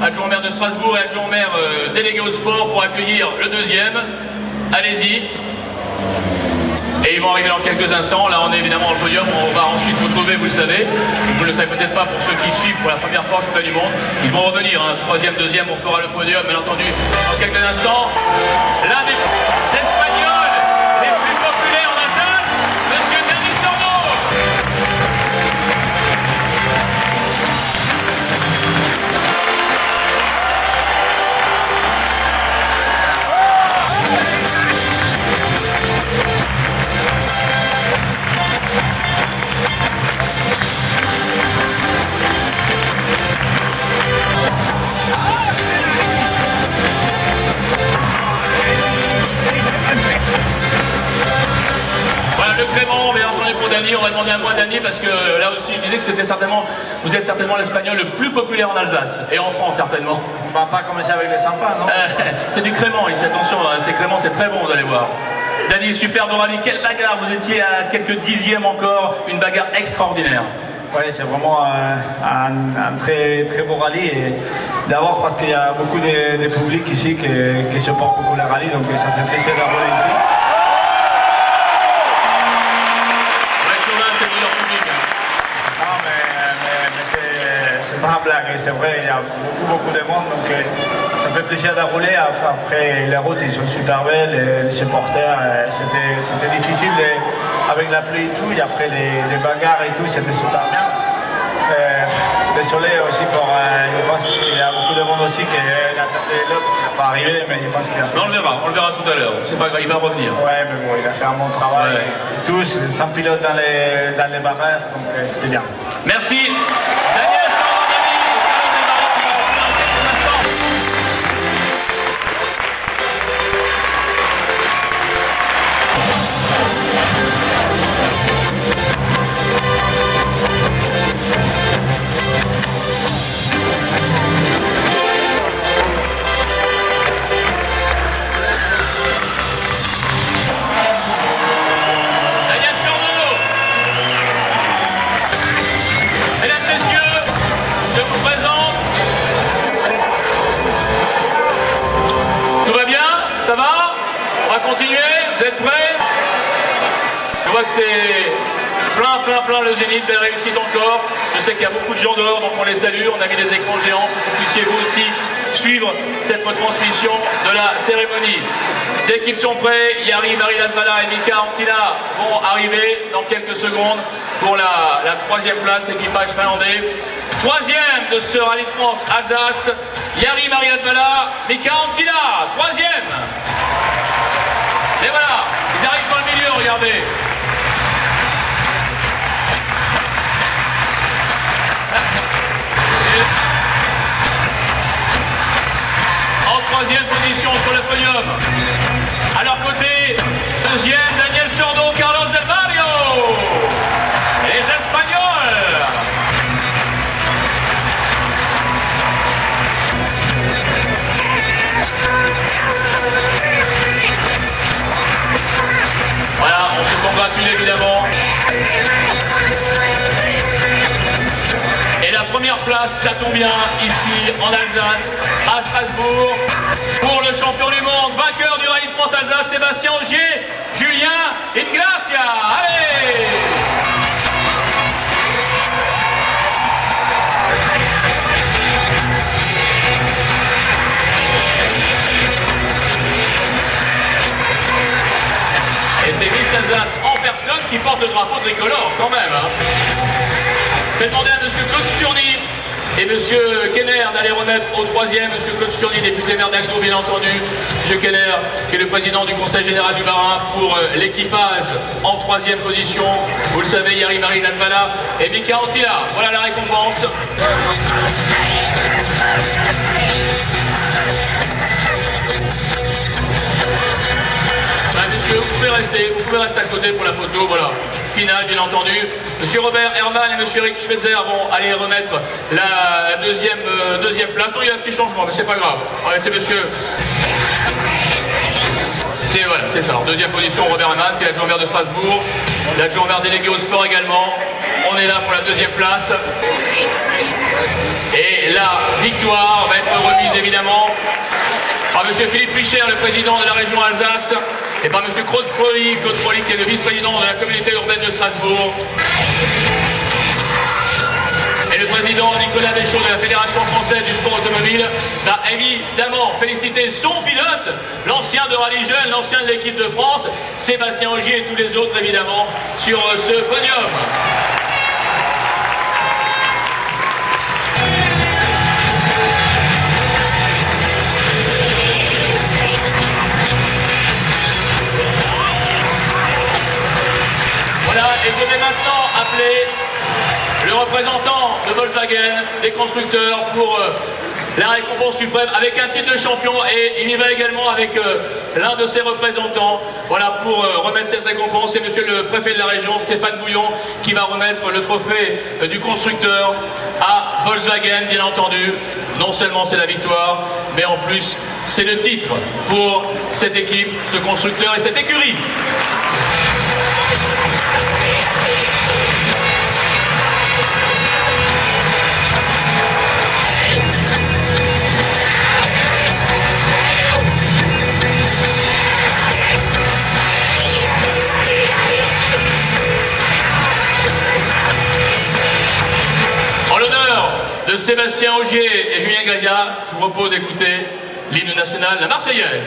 Adjoint au maire de Strasbourg et adjoint au maire délégué au sport pour accueillir le deuxième. Allez-y. Et ils vont arriver dans quelques instants. Là, on est évidemment au podium. On va ensuite vous trouver, vous le savez. Vous ne le savez peut-être pas pour ceux qui suivent pour la première fois au championnat du monde. Ils vont revenir. Hein. Troisième, deuxième, on fera le podium, bien entendu, dans quelques instants. L'un des Espagnols les plus populaires en Alsace, Monsieur Denis Sorneau. Le Clément, bien entendu pour Dany, on va demander un mot à Dany parce que là aussi il disait que c'était certainement, vous êtes certainement l'espagnol le plus populaire en Alsace et en France certainement. On va pas commencer avec les sympas, non? C'est du Crément ici, attention, c'est Crément, c'est très bon, vous allez voir. Dany, superbe rallye, quelle bagarre, vous étiez à quelques dixièmes encore, une bagarre extraordinaire. Oui, c'est vraiment un très, très beau rallye et d'abord parce qu'il y a beaucoup de public ici qui supportent beaucoup le rallye, donc ça fait plaisir d'avoir ici. C'est pas un blague, c'est vrai, il y a beaucoup de monde, donc ça fait plaisir de rouler. Après, les routes, ils sont super belles, les supporters, c'était difficile avec la pluie et tout, et après les bagarres et tout, c'était super bien. Désolé aussi pour, je pense qu'il y a beaucoup de monde aussi qui a tapé l'autre, qui n'est pas arrivé, mais je pense qu'il a fait. Non, on le verra tout à l'heure, c'est pas grave, il va revenir. Ouais, mais bon, il a fait un bon travail, ouais. Tous, sans pilote dans les barrières, donc c'était bien. Merci. voit que c'est plein le Zénith, belle réussite encore. Je sais qu'il y a beaucoup de gens dehors, donc on les salue. On a mis des écrans géants pour que vous puissiez vous aussi suivre cette retransmission de la cérémonie. Les équipes sont prêts. Jari Marilatvala et Mika Anttila vont arriver dans quelques secondes pour la troisième place, l'équipage finlandais. Troisième de ce Rallye de France Alsace, Jari Marilatvala, Mika Anttila, troisième. Et voilà, ils arrivent dans le milieu, regardez. En troisième position sur le podium. À leur côté, deuxième, Daniel Sordo, Carlos Del Barrio. Les Espagnols. Voilà, on se congratule évidemment. Et la première place, ça tombe bien, ici en Alsace, à Strasbourg, pour le champion du monde, vainqueur du Rallye de France Alsace, Sébastien Ogier, Julien Ingracia. Allez! Et c'est Miss Alsace en personne qui porte le drapeau tricolore quand même. Hein. Je vais demander à M. Claude Sturny et M. Kenner d'aller remettre au troisième. M. Claude Sturny, député maire d'Agno, bien entendu. M. Kenner, qui est le président du Conseil général du Bas-Rhin pour l'équipage en troisième position. Vous le savez, Jari Marilatvala et Mika Anttila. Voilà la récompense. Monsieur, vous pouvez rester à côté pour la photo, voilà. Finale, bien entendu. Monsieur Robert Herman et monsieur Eric Schweitzer vont aller remettre la deuxième place. Non, il y a un petit changement, mais c'est pas grave. Ouais, c'est monsieur... Voilà, c'est ça. En deuxième position, Robert Herman, qui est l'adjoint maire de Strasbourg. L'adjoint maire délégué au sport également. On est là pour la deuxième place. Et la victoire va être remise, évidemment, par monsieur Philippe Richer, le président de la région Alsace, et par monsieur Claude Froli, qui est le vice-président de la communauté urbaine de Strasbourg. Et le président Nicolas Deschaux de la Fédération française du sport automobile va évidemment féliciter son pilote, l'ancien de Rallye Jeune, l'ancien de l'équipe de France, Sébastien Ogier et tous les autres évidemment sur ce podium. Et je vais maintenant appeler le représentant de Volkswagen, des constructeurs, pour la récompense suprême avec un titre de champion, et il y va également avec l'un de ses représentants, voilà, pour remettre cette récompense. C'est monsieur le préfet de la région, Stéphane Bouillon, qui va remettre le trophée du constructeur à Volkswagen, bien entendu. Non seulement c'est la victoire, mais en plus c'est le titre pour cette équipe, ce constructeur et cette écurie. En l'honneur de Sébastien Ogier et Julien Gazia, je vous propose d'écouter l'hymne national, la Marseillaise.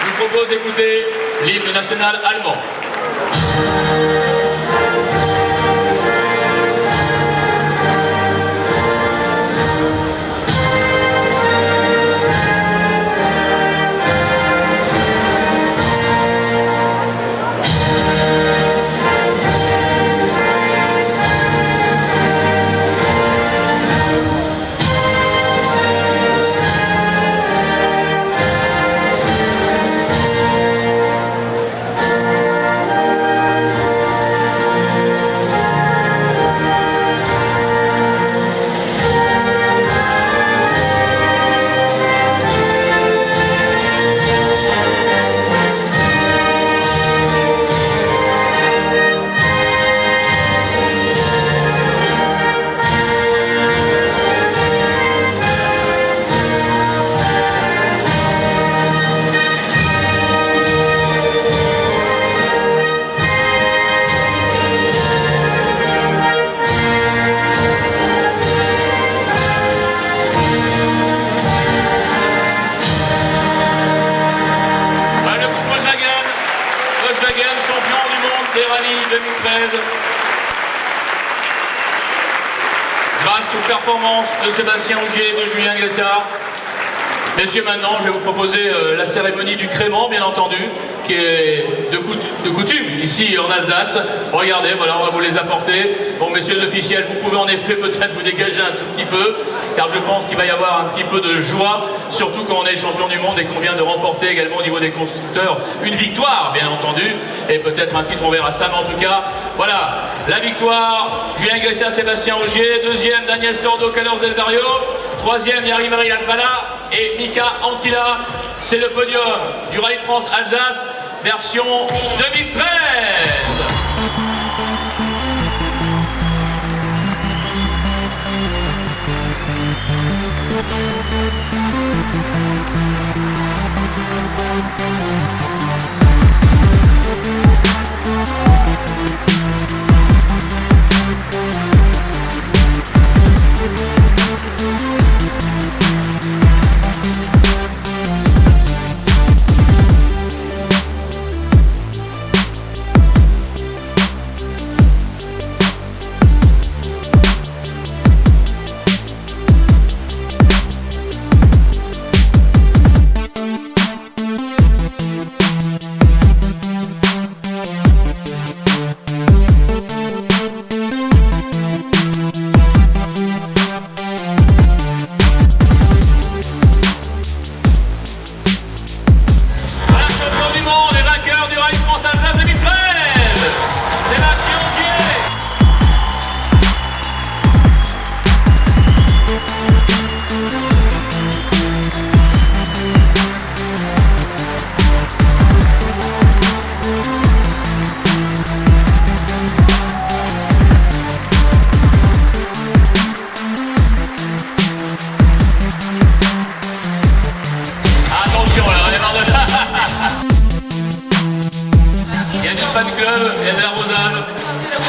vous propose d'écouter l'hymne national allemand. Champion du monde des rallyes 2013. Grâce aux performances de Sébastien Ogier et de Julien Gassard. Messieurs, maintenant, je vais vous proposer la cérémonie du crément, bien entendu, qui est de coutume ici en Alsace. Regardez, voilà, on va vous les apporter. Bon, messieurs l'officiel, vous pouvez en effet peut-être vous dégager un tout petit peu, car je pense qu'il va y avoir un petit peu de joie, surtout quand on est champion du monde et qu'on vient de remporter également au niveau des constructeurs une victoire, bien entendu, et peut-être un titre, on verra ça, mais en tout cas, voilà, la victoire, Julien Gassard, Sébastien Ogier, deuxième, Daniel Sordo, Calor Del Barrio, troisième, Yari-Marie Alpala, et Mika Antila. C'est le podium du Rallye de France Alsace version 2013.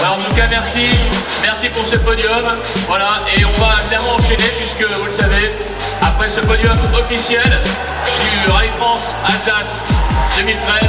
Voilà, en tout cas, merci pour ce podium. Voilà, et on va évidemment enchaîner puisque vous le savez, après ce podium officiel du Rallye France Alsace 2013,